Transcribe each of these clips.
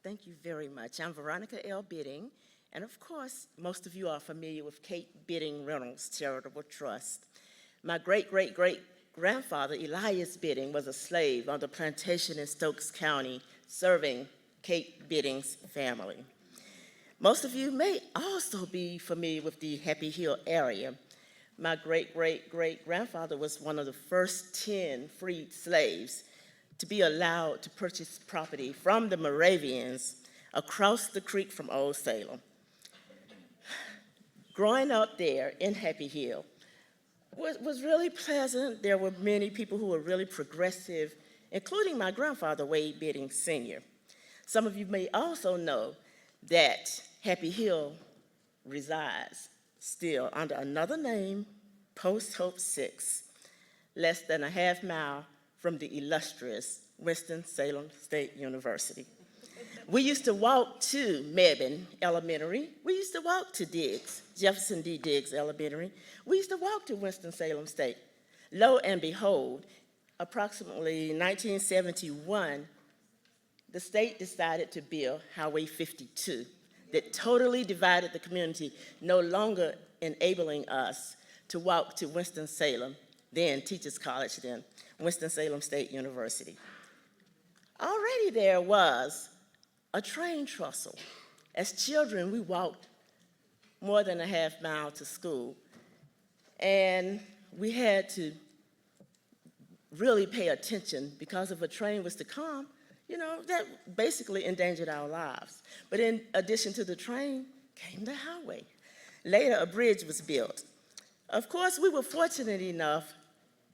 Thank you very much. I'm Veronica L. Bidding, and of course, most of you are familiar with Kate Bidding Reynolds Charitable Trust. My great-great-great-grandfather, Elias Bidding, was a slave on the plantation in Stokes County, serving Kate Bidding's family. Most of you may also be familiar with the Happy Hill area. My great-great-great-grandfather was one of the first 10 freed slaves to be allowed to purchase property from the Moravians across the creek from Old Salem. Growing up there in Happy Hill was really pleasant. There were many people who were really progressive, including my grandfather, Wade Bidding Sr. Some of you may also know that Happy Hill resides still under another name, Post Hope 6, less than a half mile from the illustrious Winston-Salem State University. We used to walk to Mebane Elementary. We used to walk to Diggs, Jefferson D. Diggs Elementary. We used to walk to Winston-Salem State. Lo and behold, approximately 1971, the state decided to build Highway 52 that totally divided the community, no longer enabling us to walk to Winston-Salem, then Teachers College, then Winston-Salem State University. Already there was a train trestle. As children, we walked more than a half mile to school, and we had to really pay attention because if a train was to come, that basically endangered our lives. But in addition to the train came the highway. Later, a bridge was built. Of course, we were fortunate enough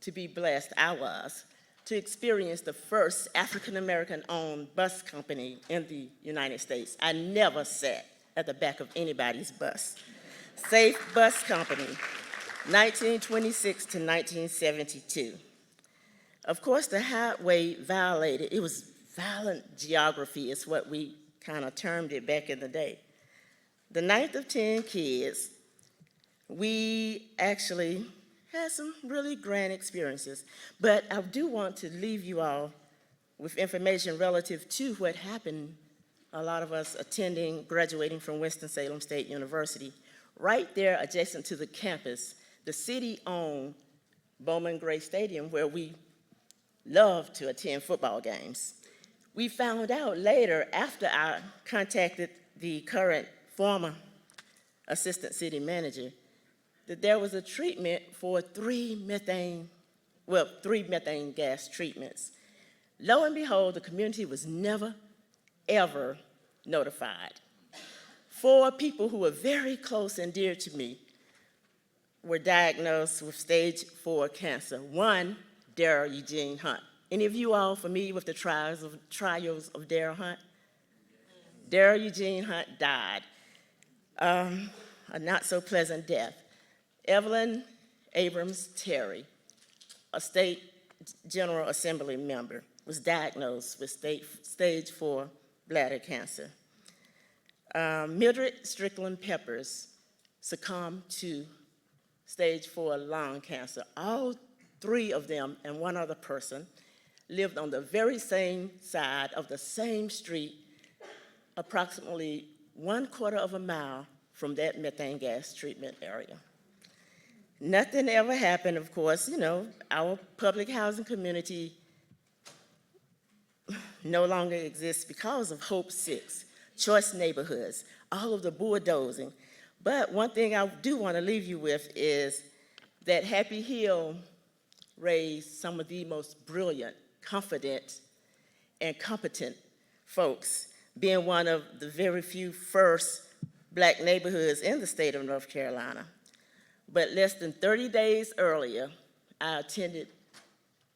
to be blessed, I was, to experience the first African-American-owned bus company in the United States. I never sat at the back of anybody's bus. Safe Bus Company, 1926 to 1972. Of course, the highway it was violent geography is what we kind of termed it back in the day. The 9th of 10 kids, we actually had some really grand experiences, but I do want to leave you all with information relative to what happened, a lot of us graduating from Winston-Salem State University. Right there adjacent to the campus, the city-owned Bowman Gray Stadium, where we love to attend football games. We found out later, after I contacted the current former assistant city manager, that there was a treatment for three methane gas treatments. Lo and behold, the community was never, ever notified. 4 people who were very close and dear to me were diagnosed with stage 4 cancer. One, Darrell Eugene Hunt. Any of you all familiar with the trials of Darrell Hunt? Darrell Eugene Hunt died a not so pleasant death. Evelyn Abrams Terry, a state General Assembly member, was diagnosed with stage 4 bladder cancer. Mildred Strickland Peppers succumbed to stage 4 lung cancer. All 3 of them and one other person lived on the very same side of the same street, approximately 1/4 of a mile from that methane gas treatment area. Nothing ever happened, of course. Our public housing community no longer exists because of Hope 6, choice neighborhoods, all of the bulldozing. But one thing I do want to leave you with is that Happy Hill raised some of the most brilliant, confident, and competent folks, being one of the very few first Black neighborhoods in the state of North Carolina. But less than 30 days earlier, I attended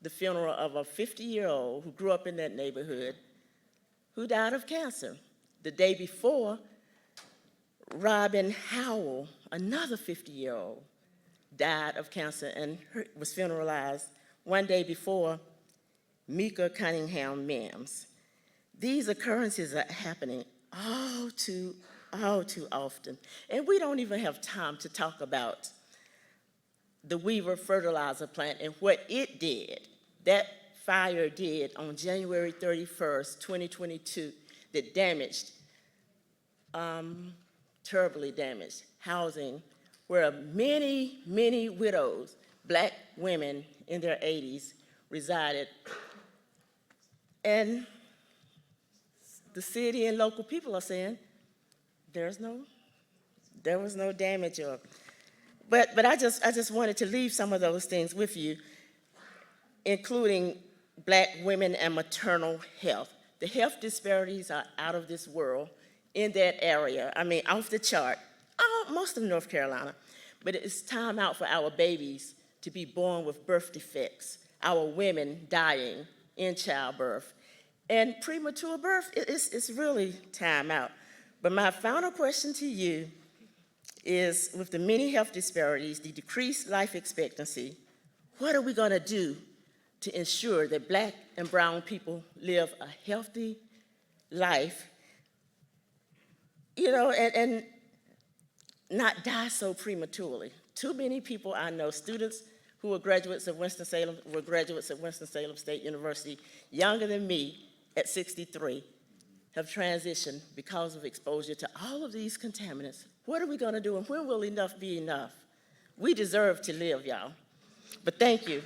the funeral of a 50-year-old who grew up in that neighborhood who died of cancer. The day before, Robin Howell, another 50-year-old, died of cancer and was funeralized one day before Mika Cunningham Mims. These occurrences are happening all too often. And we don't even have time to talk about the Weaver fertilizer plant and what it did, that fire did on January 31st, 2022, that damaged, terribly damaged housing, where many, many widows, Black women in their 80s, resided. And the city and local people are saying, there was no damage. But I just wanted to leave some of those things with you, including Black women and maternal health. The health disparities are out of this world in that area. I mean, off the chart, most of North Carolina. But it's time out for our babies to be born with birth defects, our women dying in childbirth. And premature birth, it's really time out. But my final question to you is, with the many health disparities, the decreased life expectancy, what are we going to do to ensure that Black and brown people live a healthy life, and not die so prematurely? Too many people I know, students who were graduates of Winston-Salem, State University, younger than me at 63, have transitioned because of exposure to all of these contaminants. What are we going to do, and when will enough be enough? We deserve to live, y'all. But thank you.